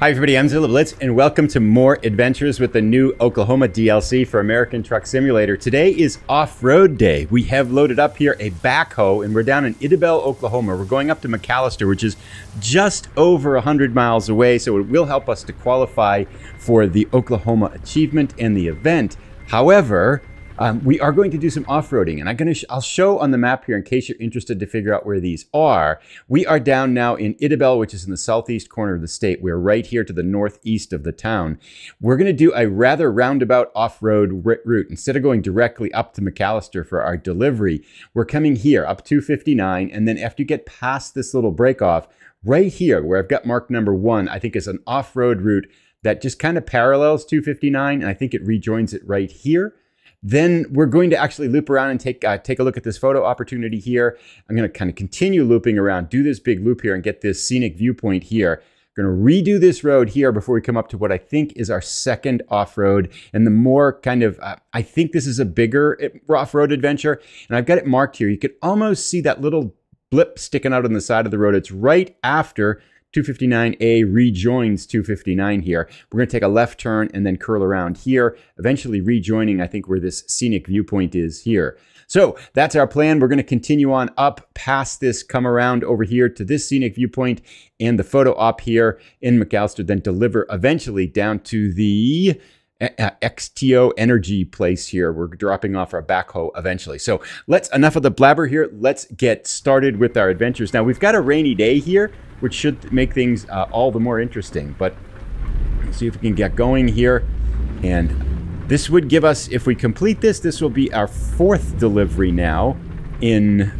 Hi everybody, I'm Zilla Blitz and welcome to more adventures with the new Oklahoma DLC for American Truck Simulator. Today is off-road day. We have loaded up here a backhoe and we're down in Idabel, Oklahoma. We're going up to McAlester, which is just over 100 miles away, so it will help us to qualify for the Oklahoma Achievement and the event. However, we are going to do some off-roading, and I'll show on the map here in case you're interested to figure out where these are. We are down now in Idabel, which is in the southeast corner of the state. We're right here to the northeast of the town. We're going to do a rather roundabout off-road route. Instead of going directly up to McAlester for our delivery, we're coming here up 259, and then after you get past this little break-off, right here where I've got marked number 1, I think is an off-road route that just kind of parallels 259, and I think it rejoins it right here. Then we're going to actually loop around and take a look at this photo opportunity here. I'm going to kind of continue looping around, do this big loop here and get this scenic viewpoint here. I'm going to redo this road here before we come up to what I think is our second off-road and the more kind of, I think this is a bigger off-road adventure. And I've got it marked here. You could almost see that little blip sticking out on the side of the road. It's right after 259A rejoins 259 here. We're going to take a left turn and then curl around here, eventually rejoining, I think, where this scenic viewpoint is here. So that's our plan. We're going to continue on up past this, come around over here to this scenic viewpoint and the photo op here in McAlester, then deliver eventually down to the XTO energy place here. We're dropping off our backhoe eventually. So enough of the blabber here. Let's get started with our adventures. Now we've got a rainy day here, which should make things all the more interesting, but let's see if we can get going here. And this would give us, if we complete this, this will be our 4th delivery now in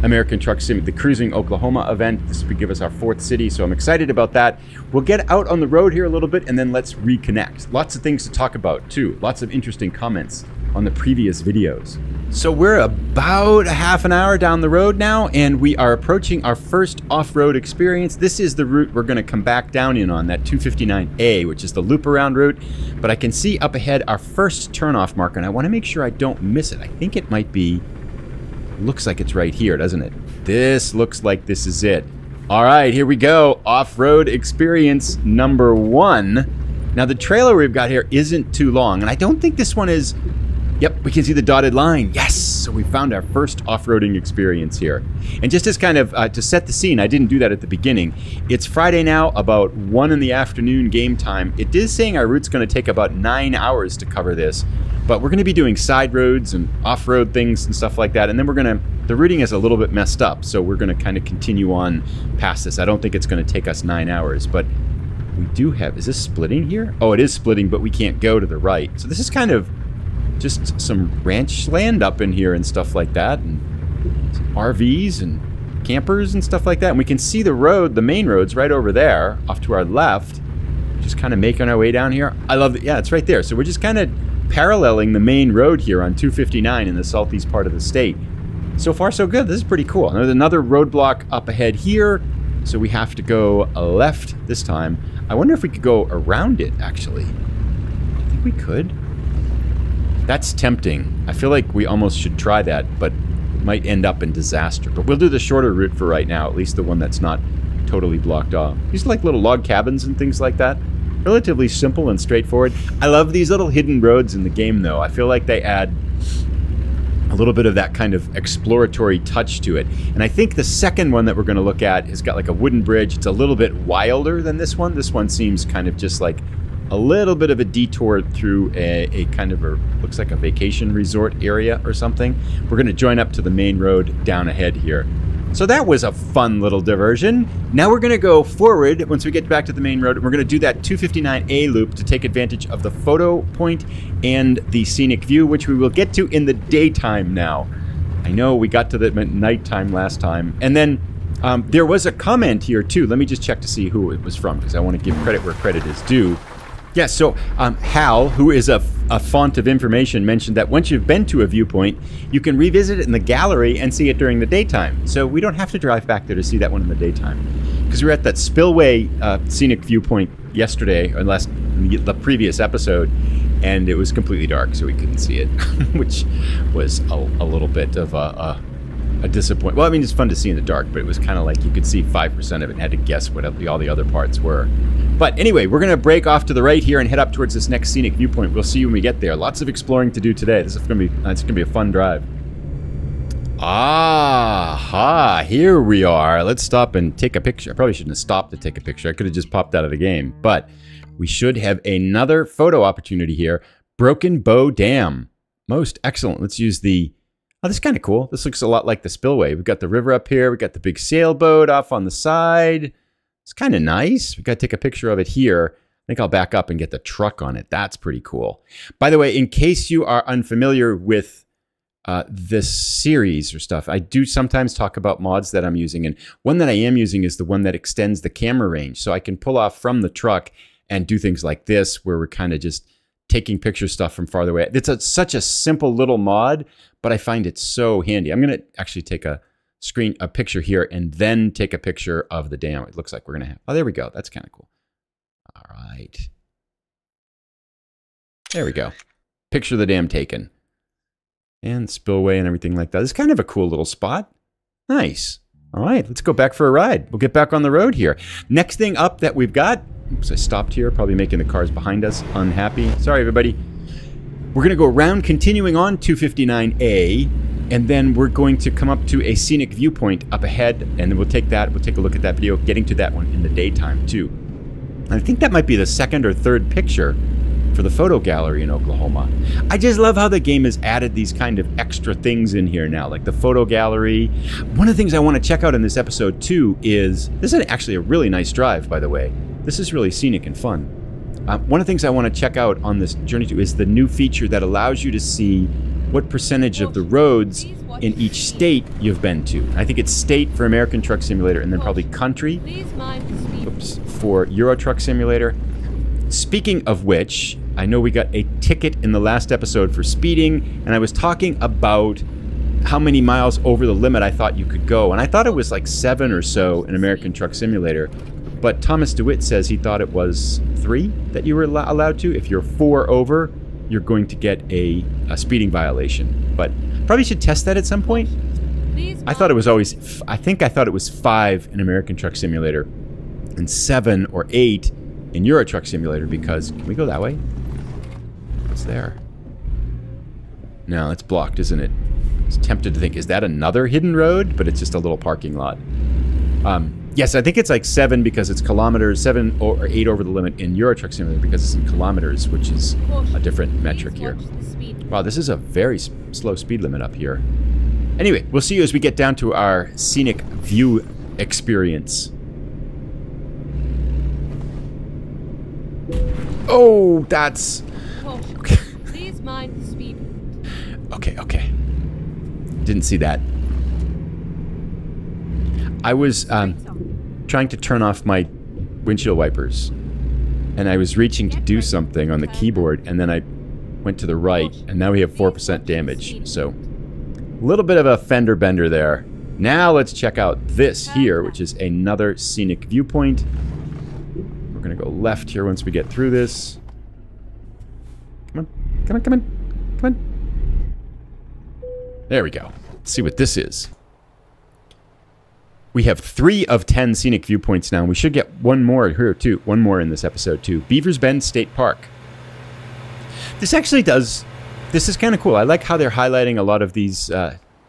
American Truck Sim, the Cruisin, Oklahoma event. This would give us our 4th city, so I'm excited about that. We'll get out on the road here a little bit and then let's reconnect. Lots of things to talk about too. Lots of interesting comments on the previous videos. So we're about a half an hour down the road now and we are approaching our first off-road experience. This is the route we're going to come back down in on, that 259A, which is the loop around route. But I can see up ahead our first turnoff marker and I want to make sure I don't miss it. I think it might be, looks like it's right here, doesn't it? This looks like this is it. All right, here we go. Off-road experience number 1. Now the trailer we've got here isn't too long and I don't think this one is. Yep, we can see the dotted line. Yes! So we found our first off-roading experience here. And just as kind of to set the scene, I didn't do that at the beginning. It's Friday now, about 1 in the afternoon game time. It is saying our route's going to take about 9 hours to cover this. But we're going to be doing side roads and off-road things and stuff like that. And then the routing is a little bit messed up. So we're going to kind of continue on past this. I don't think it's going to take us 9 hours. But we do have, is this splitting here? Oh, it is splitting, but we can't go to the right. So this is kind of just some ranch land up in here and stuff like that, and some RVs and campers and stuff like that. And we can see the road, the main road's right over there off to our left. Just kind of making our way down here. I love it. Yeah, it's right there. So we're just kind of paralleling the main road here on 259 in the southeast part of the state. So far, so good. This is pretty cool. There's another roadblock up ahead here. So we have to go left this time. I wonder if we could go around it, actually. I think we could. That's tempting. I feel like we almost should try that, but it might end up in disaster. But we'll do the shorter route for right now, at least the one that's not totally blocked off. These are like little log cabins and things like that. Relatively simple and straightforward. I love these little hidden roads in the game, though. I feel like they add a little bit of that kind of exploratory touch to it. And I think the second one that we're going to look at has got like a wooden bridge. It's a little bit wilder than this one. This one seems kind of just like a little bit of a detour through a kind of looks like a vacation resort area or something. We're going to join up to the main road down ahead here. So that was a fun little diversion. Now we're going to go forward once we get back to the main road. We're going to do that 259A loop to take advantage of the photo point and the scenic view, which we will get to in the daytime now. I know we got to the nighttime last time. And then there was a comment here too. Let me just check to see who it was from because I want to give credit where credit is due. Yeah, so Hal, who is a font of information, mentioned that once you've been to a viewpoint, you can revisit it in the gallery and see it during the daytime. So we don't have to drive back there to see that one in the daytime. Because we were at that spillway scenic viewpoint yesterday, or the previous episode, and it was completely dark, so we couldn't see it, which was a little bit of a a disappointment. Well, I mean, it's fun to see in the dark, but it was kind of like you could see 5% of it and had to guess what all the other parts were. But anyway, we're going to break off to the right here and head up towards this next scenic viewpoint. We'll see you when we get there. Lots of exploring to do today. This is going to be a fun drive. Ah, here we are. Let's stop and take a picture. I probably shouldn't have stopped to take a picture. I could have just popped out of the game. But we should have another photo opportunity here. Broken Bow Dam. Most excellent. Let's use the... Oh, this is kind of cool. This looks a lot like the spillway. We've got the river up here. We've got the big sailboat off on the side. It's kind of nice. We've got to take a picture of it here. I think I'll back up and get the truck on it. That's pretty cool. By the way, in case you are unfamiliar with this series or stuff, I do sometimes talk about mods that I'm using. And one that I am using is the one that extends the camera range. So I can pull off from the truck and do things like this, where we're kind of just taking picture stuff from farther away. It's such a simple little mod, but I find it so handy. I'm going to actually take a picture here and then take a picture of the dam. It looks like we're going to have... Oh, there we go. That's kind of cool. All right. There we go. Picture of the dam taken. And spillway and everything like that. It's kind of a cool little spot. Nice. All right, let's go back for a ride. We'll get back on the road here. Next thing up that we've got... Oops, I stopped here, probably making the cars behind us unhappy. Sorry, everybody. We're going to go around, continuing on 259A, and then we're going to come up to a scenic viewpoint up ahead, and then we'll take a look at that video, getting to that one in the daytime, too. I think that might be the second or third picture for the photo gallery in Oklahoma. I just love how the game has added these kind of extra things in here now, like the photo gallery. One of the things I want to check out in this episode, too, is... This is actually a really nice drive, by the way. This is really scenic and fun. One of the things I want to check out on this journey to is the new feature that allows you to see what percentage of the roads in each state you've been to. I think it's state for American Truck Simulator, and then probably country for Euro Truck Simulator. Speaking of which, I know we got a ticket in the last episode for speeding, and I was talking about how many miles over the limit I thought you could go, and I thought it was like 7 or so in American Truck Simulator. But Thomas DeWitt says he thought it was 3 that you were allowed to. If you're 4 over, you're going to get a speeding violation. But probably should test that at some point. I thought it was always... I think I thought it was 5 in American Truck Simulator and 7 or 8 in Euro Truck Simulator, because... Can we go that way? What's there? No, it's blocked, isn't it? I was tempted to think, is that another hidden road? But it's just a little parking lot. Yes, I think it's like 7 because it's kilometers, 7 or 8 over the limit in Euro Truck Simulator because it's in kilometers, which is a different metric here. Wow, this is a very slow speed limit up here. Anyway, we'll see you as we get down to our scenic view experience. Oh, that's... Okay. Please mind the speed. Okay. Didn't see that. I was trying to turn off my windshield wipers, and I was reaching to do something on the keyboard, and then I went to the right, and now we have 4% damage. So, a little bit of a fender bender there. Now let's check out this here, which is another scenic viewpoint. We're going to go left here once we get through this. Come on. There we go. Let's see what this is. We have 3 of 10 scenic viewpoints now, and we should get one more here too. One more in this episode too. Beavers Bend State Park. This actually does... This is kind of cool. I like how they're highlighting a lot of these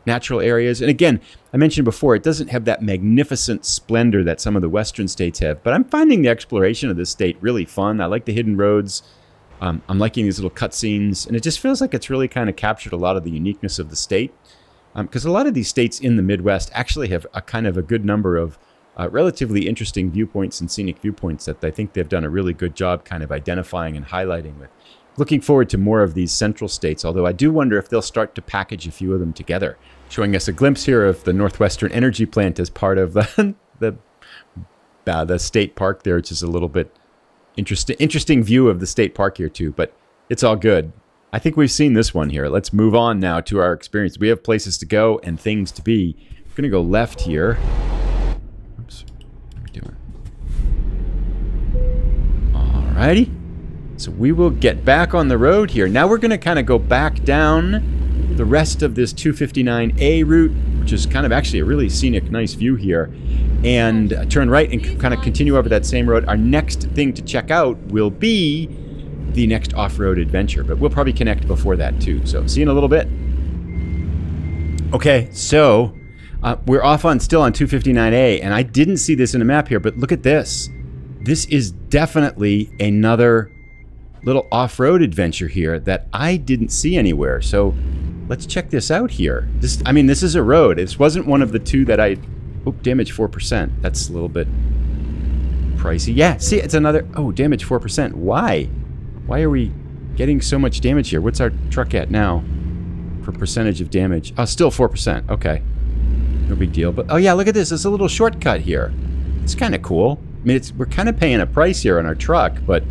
natural areas. And again, I mentioned before, it doesn't have that magnificent splendor that some of the western states have. But I'm finding the exploration of this state really fun. I like the hidden roads. I'm liking these little cutscenes. And it just feels like it's really kind of captured a lot of the uniqueness of the state. Because a lot of these states in the Midwest actually have a kind of a good number of relatively interesting viewpoints and scenic viewpoints that I think they've done a really good job kind of identifying and highlighting with. Looking forward to more of these central states, although I do wonder if they'll start to package a few of them together. Showing us a glimpse here of the Northwestern Energy Plant as part of the state park there, which is a little bit interesting view of the state park here too, but it's all good. I think we've seen this one here. Let's move on now to our experience. We have places to go and things to be. We're going to go left here. Oops. What are we doing? Alrighty. So we will get back on the road here. Now we're going to kind of go back down the rest of this 259A route. We're which is kind of actually a really scenic, nice view here, and turn right and kind of continue over that same road. Our next thing to check out will be the next off-road adventure, but we'll probably connect before that too. So see you in a little bit. Okay, so we're off on still on 259A, and I didn't see this in a map here, but look at this. This is definitely another little off-road adventure here that I didn't see anywhere. So let's check this out here. I mean, this is a road. This wasn't one of the two that I... Oh, damage 4%. That's a little bit pricey. Yeah, see, it's another... Oh, damage 4%. Why? Why are we getting so much damage here? What's our truck at now for percentage of damage? Oh, still 4%. Okay. No big deal. But, oh yeah, look at this. It's a little shortcut here. It's kind of cool. I mean, we're kind of paying a price here on our truck, but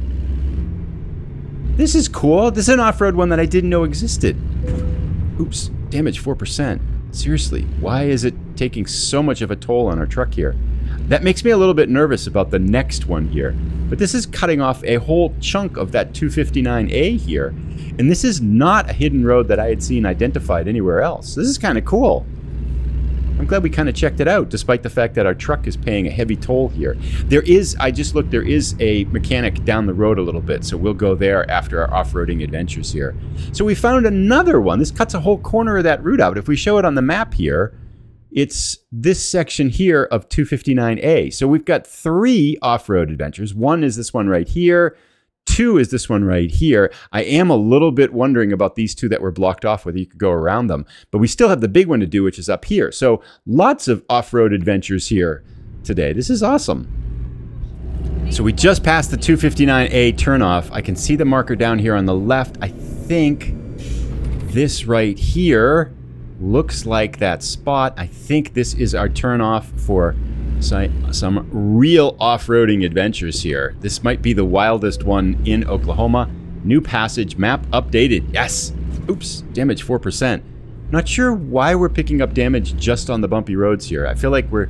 this is cool. This is an off-road one that I didn't know existed. Oops, damage 4%. Seriously, why is it taking so much of a toll on our truck here? That makes me a little bit nervous about the next one here. But this is cutting off a whole chunk of that 259A here. And this is not a hidden road that I had seen identified anywhere else. This is kind of cool. I'm glad we kind of checked it out, despite the fact that our truck is paying a heavy toll here. There is, I just looked, there is a mechanic down the road a little bit, so we'll go there after our off-roading adventures here. So we found another one. This cuts a whole corner of that route out. If we show it on the map here, it's this section here of 259A. So we've got 3 off-road adventures. One is this one right here. 2 is this one right here. I am a little bit wondering about these 2 that were blocked off, whether you could go around them. But we still have the big one to do, which is up here. So lots of off-road adventures here today. This is awesome. So we just passed the 259A turnoff. I can see the marker down here on the left. I think this right here looks like that spot. I think this is our turnoff for some real off-roading adventures here. This might be the wildest one in Oklahoma. New passage, map updated. Yes! Oops, damage 4%. Not sure why we're picking up damage just on the bumpy roads here. I feel like we're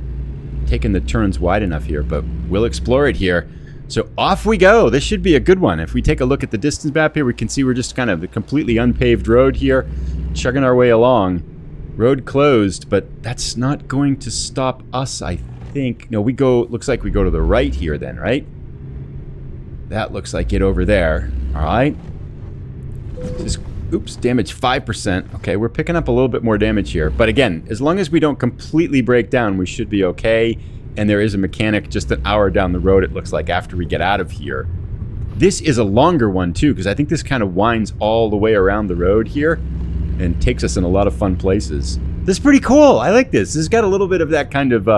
taking the turns wide enough here, but we'll explore it here. So off we go. This should be a good one. If we take a look at the distance map here, we can see we're just kind of the completely unpaved road here, chugging our way along. Road closed, but that's not going to stop us, I think. No, we go, looks like we go to the right here then, right? That looks like it over there. All right. This is, oops, damage 5%. Okay, we're picking up a little bit more damage here. But again, as long as we don't completely break down, we should be okay. And there is a mechanic just an hour down the road, it looks like, after we get out of here. This is a longer one too, because I think this kind of winds all the way around the road here and takes us in a lot of fun places. This is pretty cool. I like this. This has got a little bit of that kind of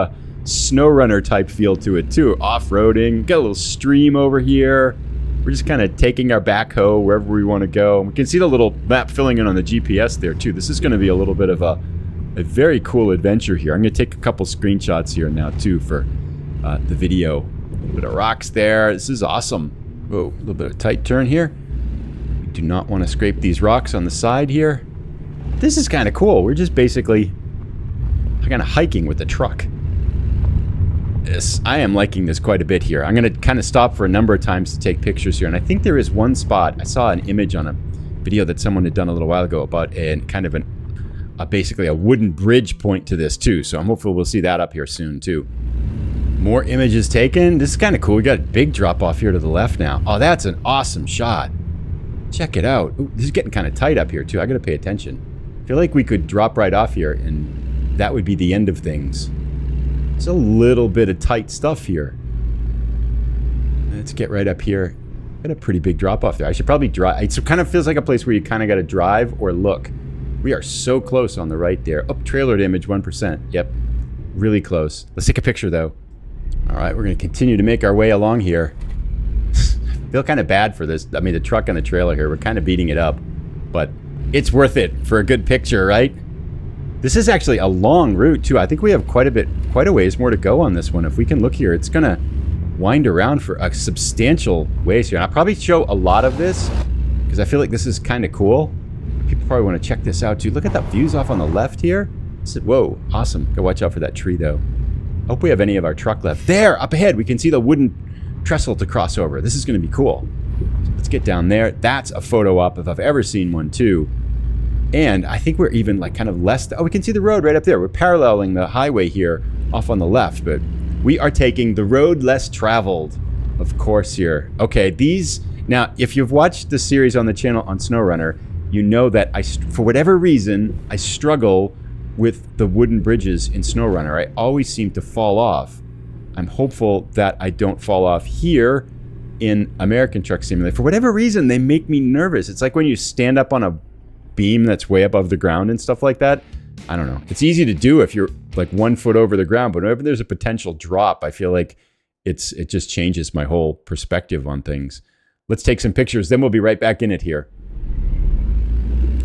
snow runner type feel to it too. Off-roading. Got a little stream over here. We're just kind of taking our backhoe wherever we want to go. We can see the little map filling in on the GPS there too. This is going to be a little bit of a very cool adventure here. I'm going to take a couple screenshots here now too for the video. A little bit of rocks there. This is awesome. Whoa, a little bit of tight turn here. We do not want to scrape these rocks on the side here. This is kind of cool. We're just basically kind of hiking with the truck. I am liking this quite a bit here. I'm going to kind of stop for a number of times to take pictures here. And I think there is one spot. I saw an image on a video that someone had done a little while ago about kind of basically a wooden bridge point to this too. So I'm hopeful we'll see that up here soon too. More images taken. This is kind of cool. We got a big drop off here to the left now. Oh, that's an awesome shot. Check it out. Ooh, this is getting kind of tight up here too. I got to pay attention. I feel like we could drop right off here and that would be the end of things. It's a little bit of tight stuff here. Let's get right up here. Got a pretty big drop off there. I should probably drive. It kind of feels like a place where you kind of got to drive or look. We are so close on the right there. Oh, trailer damage 1%. Yep. Really close. Let's take a picture though. All right, we're going to continue to make our way along here. I feel kind of bad for this. I mean, the truck and the trailer here, we're kind of beating it up. But it's worth it for a good picture, right? This is actually a long route too. I think we have quite a ways more to go on this one. If we can look here, it's gonna wind around for a substantial ways here. And I'll probably show a lot of this because I feel like this is kind of cool. People probably want to check this out too. Look at that views off on the left here. Whoa, awesome. Go watch out for that tree though. Hope we have any of our truck left. There, up ahead, we can see the wooden trestle to cross over. This is gonna be cool. So let's get down there. That's a photo op if I've ever seen one too. And I think we're even like kind of less, oh, we can see the road right up there. We're paralleling the highway here off on the left, but we are taking the road less traveled, of course, here. Okay, these, now, if you've watched the series on the channel on SnowRunner, you know that for whatever reason, I struggle with the wooden bridges in SnowRunner. I always seem to fall off. I'm hopeful that I don't fall off here in American Truck Simulator. For whatever reason, they make me nervous. It's like when you stand up on a beam that's way above the ground and stuff like that. I don't know. It's easy to do if you're like 1 foot over the ground, but whenever there's a potential drop, I feel like it just changes my whole perspective on things. Let's take some pictures, then we'll be right back in it here.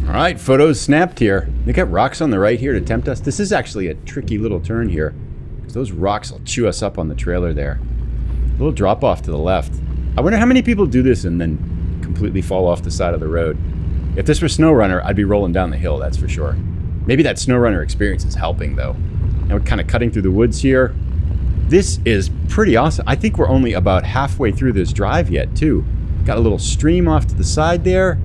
All right, photos snapped here. They got rocks on the right here to tempt us. This is actually a tricky little turn here, because those rocks will chew us up on the trailer there. A little drop off to the left. I wonder how many people do this and then completely fall off the side of the road. If this were SnowRunner, I'd be rolling down the hill, that's for sure. Maybe that SnowRunner experience is helping, though. Now we're kind of cutting through the woods here. This is pretty awesome. I think we're only about halfway through this drive yet, too. Got a little stream off to the side there.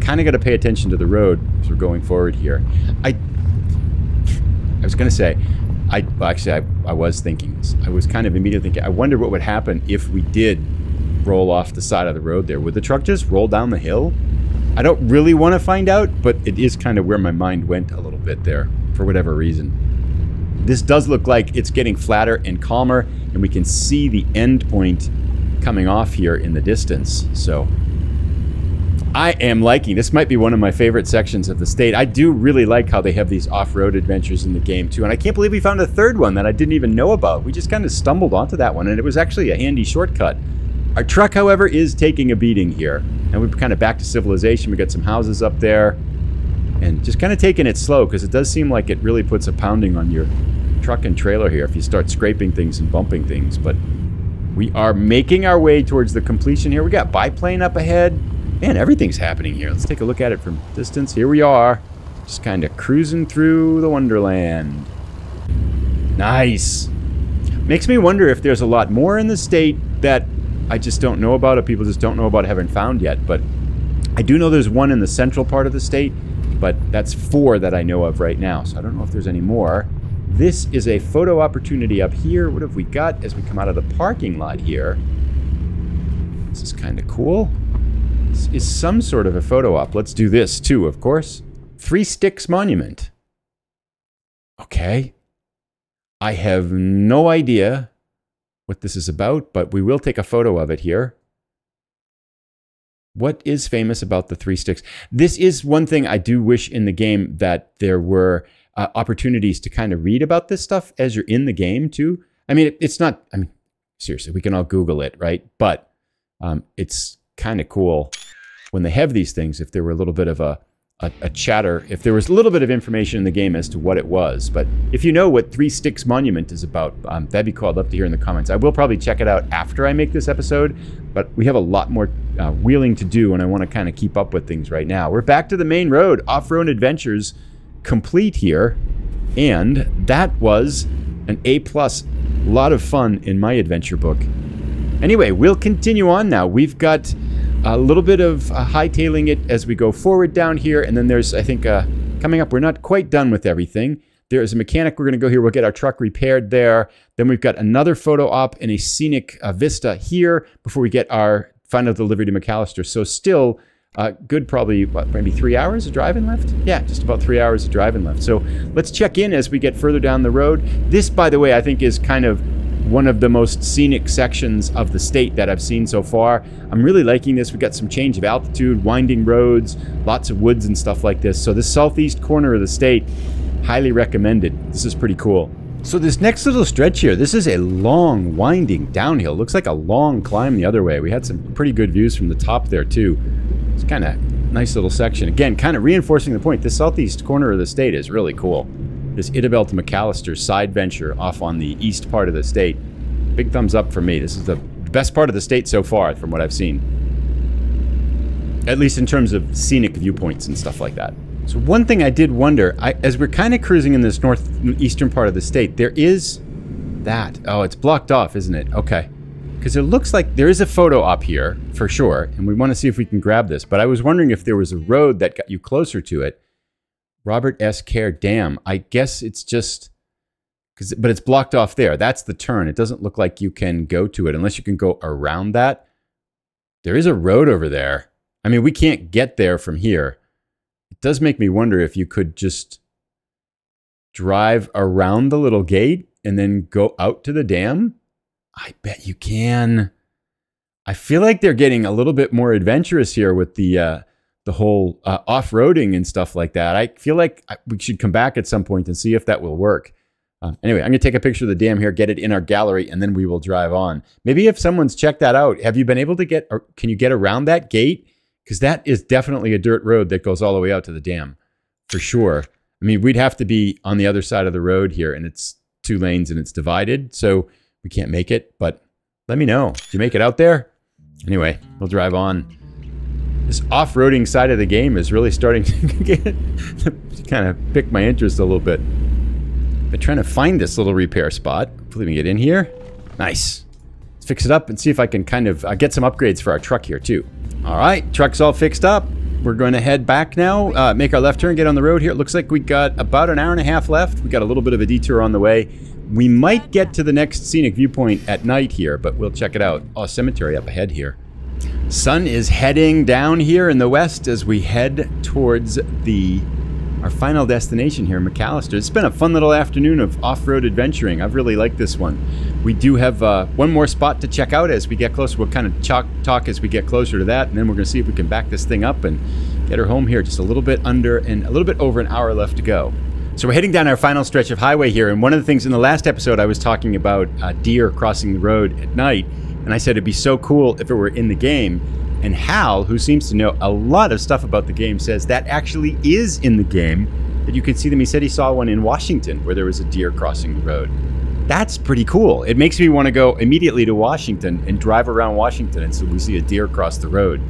Kind of got to pay attention to the road as we're going forward here. I was going to say, well, actually, I was thinking this. I was kind of immediately thinking, I wonder what would happen if we did roll off the side of the road there. Would the truck just roll down the hill? I don't really want to find out, but it is kind of where my mind went a little bit there, for whatever reason. This does look like it's getting flatter and calmer, and we can see the end point coming off here in the distance. So I am liking, this might be one of my favorite sections of the state. I do really like how they have these off-road adventures in the game too, and I can't believe we found a third one that I didn't even know about. We just kind of stumbled onto that one, and it was actually a handy shortcut. Our truck, however, is taking a beating here. And we're kind of back to civilization. We got some houses up there. And just kind of taking it slow, because it does seem like it really puts a pounding on your truck and trailer here if you start scraping things and bumping things. But we are making our way towards the completion here. We got biplane up ahead. Man, everything's happening here. Let's take a look at it from distance. Here we are. Just kind of cruising through the Wonderland. Nice. Makes me wonder if there's a lot more in the state that I just don't know about, or people just don't know about, haven't found yet. But I do know there's one in the central part of the state, but that's 4 that I know of right now. So I don't know if there's any more. This is a photo opportunity up here. What have we got as we come out of the parking lot here? This is kind of cool. This is some sort of a photo op. Let's do this too, of course. 3 Sticks Monument. Okay. I have no idea what this is about, but we will take a photo of it here. What is famous about the 3 Sticks? This is one thing I do wish in the game, that there were opportunities to kind of read about this stuff as you're in the game too. I mean, it's not, I mean, seriously, we can all Google it, right? But it's kind of cool when they have these things, if there were a little bit of a chatter, if there was a little bit of information in the game as to what it was. But if you know what 3 Sticks Monument is about, that'd be cool. I'd love to hear in the comments. I will probably check it out after I make this episode, but we have a lot more wheeling to do, and I want to kind of keep up with things right now. We're back to the main road. Off-road adventures complete here, and that was an A+. Lot of fun in my adventure book. Anyway, we'll continue on now. We've got a little bit of hightailing it as we go forward down here, and then there's, I think, coming up, we're not quite done with everything. There's a mechanic we're going to go here. We'll get our truck repaired there. Then we've got another photo op and a scenic vista here before we get our final delivery to McAlester. So still good, probably, what, maybe 3 hours of driving left? Yeah, just about 3 hours of driving left. So let's check in as we get further down the road. This, by the way, I think is kind of one of the most scenic sections of the state that I've seen so far. I'm really liking this. We got some change of altitude, winding roads, lots of woods and stuff like this. So this southeast corner of the state, highly recommended. This is pretty cool. So this next little stretch here, this is a long winding downhill. Looks like a long climb the other way. We had some pretty good views from the top there too. It's kind of nice little section. Again, kind of reinforcing the point, this southeast corner of the state is really cool. This Idabel to McAlester side venture off on the east part of the state. Big thumbs up for me. This is the best part of the state so far from what I've seen. At least in terms of scenic viewpoints and stuff like that. So one thing I did wonder, as we're kind of cruising in this northeastern part of the state, there is that. Oh, it's blocked off, isn't it? Okay. Because it looks like there is a photo op here, for sure, and we want to see if we can grab this. But I was wondering if there was a road that got you closer to it. Robert S. Care Dam. I guess it's just... but it's blocked off there. That's the turn. It doesn't look like you can go to it unless you can go around that. There is a road over there. I mean, we can't get there from here. It does make me wonder if you could just drive around the little gate and then go out to the dam. I bet you can. I feel like they're getting a little bit more adventurous here with the whole off-roading and stuff like that. I feel like we should come back at some point and see if that will work. Anyway, I'm going to take a picture of the dam here, get it in our gallery, and then we will drive on. Maybe if someone's checked that out, have you been able to get, or can you get around that gate? Because that is definitely a dirt road that goes all the way out to the dam, for sure. I mean, we'd have to be on the other side of the road here, and it's 2 lanes and it's divided, so we can't make it. But let me know. Did you make it out there? Anyway, we'll drive on. This off-roading side of the game is really starting to kind of pick my interest a little bit. Been trying to find this little repair spot. Hopefully we can get in here. Nice. Let's fix it up and see if I can kind of get some upgrades for our truck here too. All right, truck's all fixed up. We're going to head back now, make our left turn, get on the road here. It looks like we got about an hour and a half left. We got a little bit of a detour on the way. We might get to the next scenic viewpoint at night here, but we'll check it out. Oh, cemetery up ahead here. Sun is heading down here in the west as we head towards our final destination here, McAlester. It's been a fun little afternoon of off-road adventuring. I've really liked this one. We do have one more spot to check out as we get closer. We'll kind of talk as we get closer to that, and then we're going to see if we can back this thing up and get her home here. Just a little bit under and a little bit over an hour left to go. So we're heading down our final stretch of highway here, and one of the things in the last episode I was talking about deer crossing the road at night, and I said it'd be so cool if it were in the game. And Hal, who seems to know a lot of stuff about the game, says that actually is in the game, that you can see them. He said he saw one in Washington where there was a deer crossing the road. That's pretty cool. It makes me want to go immediately to Washington and drive around Washington and so we see a deer cross the road.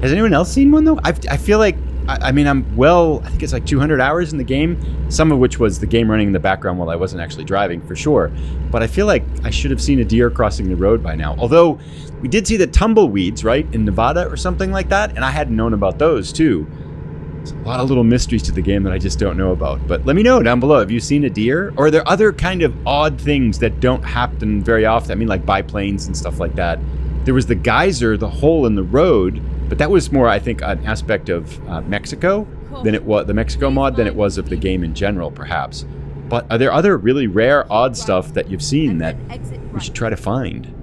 Has anyone else seen one though? I feel like, I mean, I think it's like 200 hours in the game, some of which was the game running in the background while I wasn't actually driving, for sure. But I feel like I should have seen a deer crossing the road by now. Although, we did see the tumbleweeds, right, in Nevada or something like that, and I hadn't known about those, too. There's a lot of little mysteries to the game that I just don't know about. But let me know down below, have you seen a deer? Or are there other kind of odd things that don't happen very often? I mean, like biplanes and stuff like that. There was the geyser, the hole in the road, but that was more, I think, an aspect of Mexico than it was, the Mexico mod, than it was of the game in general, perhaps. But are there other really rare, odd stuff that you've seen that we should try to find?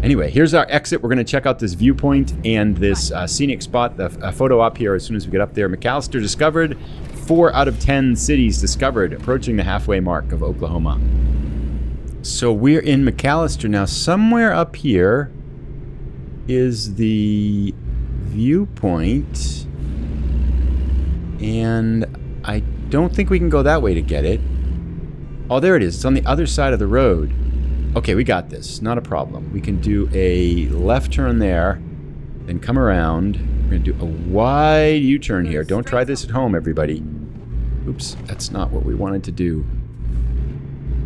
Anyway, here's our exit. We're going to check out this viewpoint and this scenic spot, the photo op here as soon as we get up there. McAlester discovered, 4 out of 10 cities discovered, approaching the halfway mark of Oklahoma. So we're in McAlester now. Somewhere up here is the viewpoint, and I don't think we can go that way to get it. Oh, there it is. It's on the other side of the road. Okay, we got this. Not a problem. We can do a left turn there, then come around. We're going to do a wide U-turn here. Don't try this at home, everybody. Oops, that's not what we wanted to do.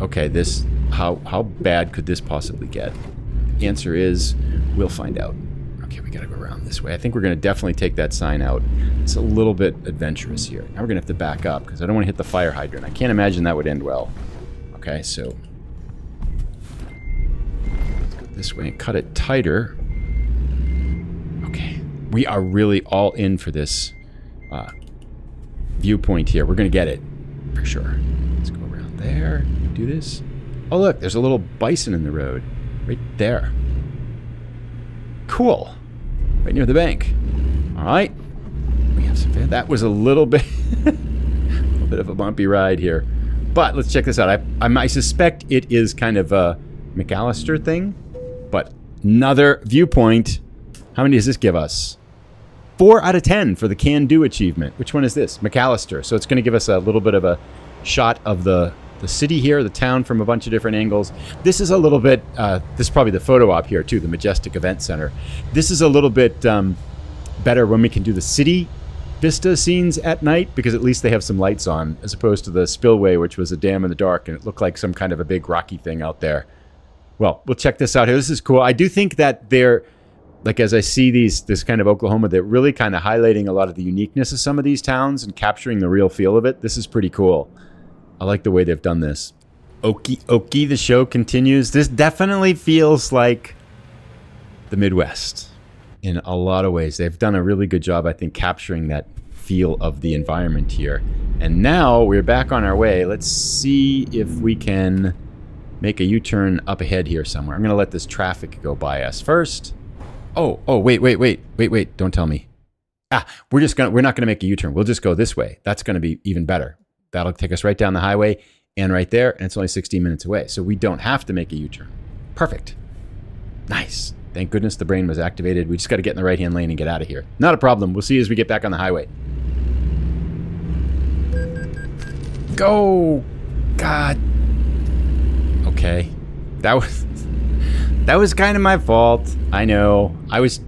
Okay, this... How bad could this possibly get? Answer is, we'll find out. Okay, we gotta go around this way. I think we're gonna definitely take that sign out. It's a little bit adventurous here. Now we're gonna have to back up because I don't want to hit the fire hydrant. I can't imagine that would end well. Okay, so let's go this way and cut it tighter. Okay, we are really all in for this viewpoint here. We're gonna get it for sure. Let's go around there. Do this. Oh look, there's a little bison in the road right there. Cool. Right near the bank. All right. We have some. That was a little bit, of a bumpy ride here, but let's check this out. I suspect it is kind of a McAlester thing, but another viewpoint. How many does this give us? 4 out of 10 for the can do achievement. Which one is this? McAlester. So it's going to give us a little bit of a shot of the city here, the town from a bunch of different angles. This is a little bit, this is probably the photo op here too, the Majestic Event Center. This is a little bit better when we can do the city vista scenes at night, because at least they have some lights on, as opposed to the spillway, which was a dam in the dark, and it looked like some kind of a big rocky thing out there. Well, we'll check this out here. This is cool. I do think that like as I see this kind of Oklahoma, they're really kind of highlighting a lot of the uniqueness of some of these towns and capturing the real feel of it. This is pretty cool. I like the way they've done this. Okie dokie, the show continues. This definitely feels like the Midwest in a lot of ways. They've done a really good job, I think, capturing that feel of the environment here. And now we're back on our way. Let's see if we can make a U-turn up ahead here somewhere. I'm going to let this traffic go by us first. Oh, wait. Don't tell me. We're not going to make a U-turn. We'll just go this way. That's going to be even better. That'll take us right down the highway and right there, and it's only 16 minutes away. So we don't have to make a U-turn. Perfect. Nice. Thank goodness the brain was activated. We just got to get in the right-hand lane and get out of here. Not a problem. We'll see you as we get back on the highway. Go! God. Okay. That was kind of my fault. I know. I was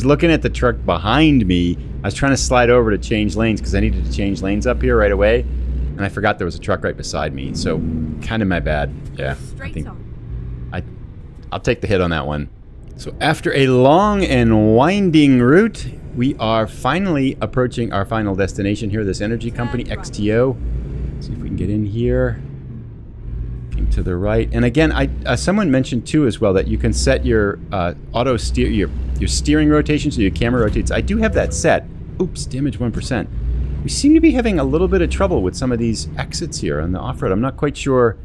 looking at the truck behind me. I was trying to slide over to change lanes because I needed to change lanes up here right away. And I forgot there was a truck right beside me. So, kind of my bad. Yeah. I think I'll take the hit on that one. So after a long and winding route, we are finally approaching our final destination here, this energy company, XTO. Let's see if we can get in here. Looking to the right. And again, someone mentioned too as well that you can set your auto steer, your steering rotation so your camera rotates. I do have that set. Oops, damage 1%. We seem to be having a little bit of trouble with some of these exits here on the off-road. I'm not quite sure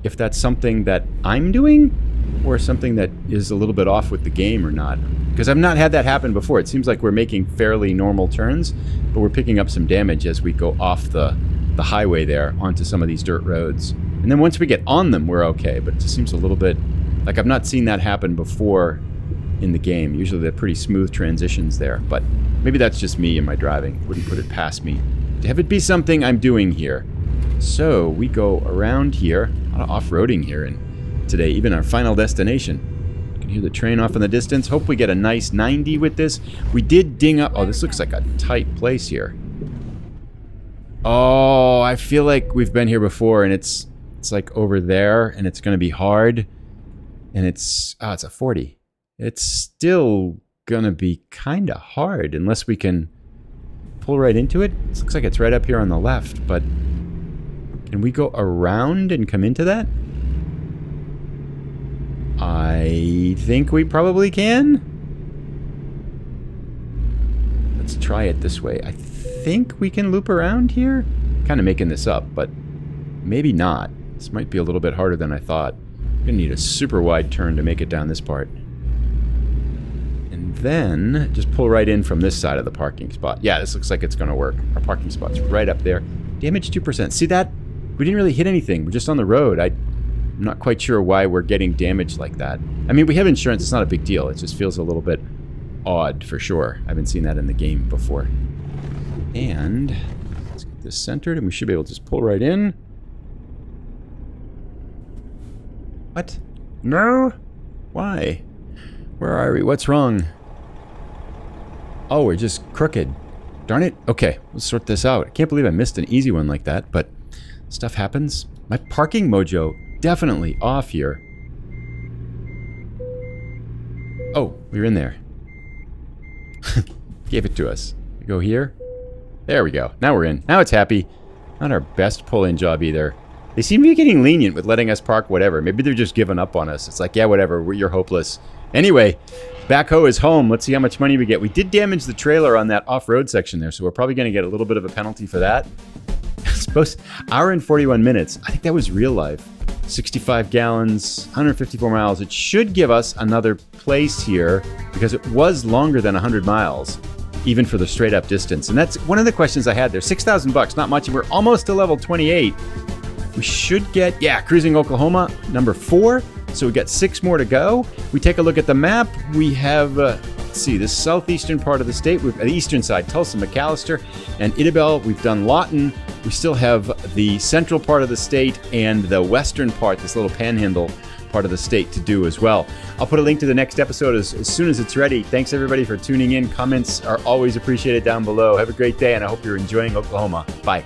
if that's something that I'm doing or something that is a little bit off with the game or not. Because I've not had that happen before. It seems like we're making fairly normal turns, but we're picking up some damage as we go off the highway there onto some of these dirt roads. And then once we get on them, we're okay. But it just seems a little bit like I've not seen that happen before in the game. Usually they're pretty smooth transitions there. But maybe that's just me and my driving. Wouldn't put it past me to have it be something I'm doing here. So we go around here. A lot of off-roading here and today, even our final destination. You can hear the train off in the distance. Hope we get a nice 90 with this. We did ding up. Oh, this looks like a tight place here. Oh, I feel like we've been here before and it's like over there and it's going to be hard. And it's a 40. It's still going to be kind of hard unless we can pull right into it. It looks like it's right up here on the left, but can we go around and come into that? I think we probably can. Let's try it this way. I think we can loop around here. Kind of making this up, but maybe not. This might be a little bit harder than I thought. I'm gonna need a super wide turn to make it down this part. And then just pull right in from this side of the parking spot. Yeah, this looks like it's gonna work. Our parking spot's right up there. Damage 2%. See that? We didn't really hit anything. We're just on the road. I'm not quite sure why we're getting damaged like that. I mean, we have insurance. It's not a big deal. It just feels a little bit odd for sure. I haven't seen that in the game before. And let's get this centered and we should be able to just pull right in. What? No? Why? Where are we? What's wrong? Oh, we're just crooked. Darn it. Okay, let's sort this out. I can't believe I missed an easy one like that, but stuff happens. My parking mojo definitely off here. Oh, we're in there. Gave it to us. We go here. There we go. Now we're in. Now it's happy. Not our best pull-in job either. They seem to be getting lenient with letting us park whatever. Maybe they're just giving up on us. It's like, yeah, whatever. You're hopeless. Anyway, backhoe is home. Let's see how much money we get. We did damage the trailer on that off-road section there, so we're probably going to get a little bit of a penalty for that. I suppose hour and 41 minutes. I think that was real life. 65 gallons, 154 miles. It should give us another place here because it was longer than 100 miles, even for the straight up distance. And that's one of the questions I had there. 6,000 bucks, not much. And we're almost to level 28. We should get, yeah, Cruisin Oklahoma, number 4. So we got 6 more to go. We take a look at the map. We have, let's see, the southeastern part of the state. We've the eastern side, Tulsa, McAlester, and Idabel. We've done Lawton. We still have the central part of the state and the western part, this little panhandle part of the state to do as well. I'll put a link to the next episode as soon as it's ready. Thanks everybody for tuning in. Comments are always appreciated down below. Have a great day, and I hope you're enjoying Oklahoma. Bye.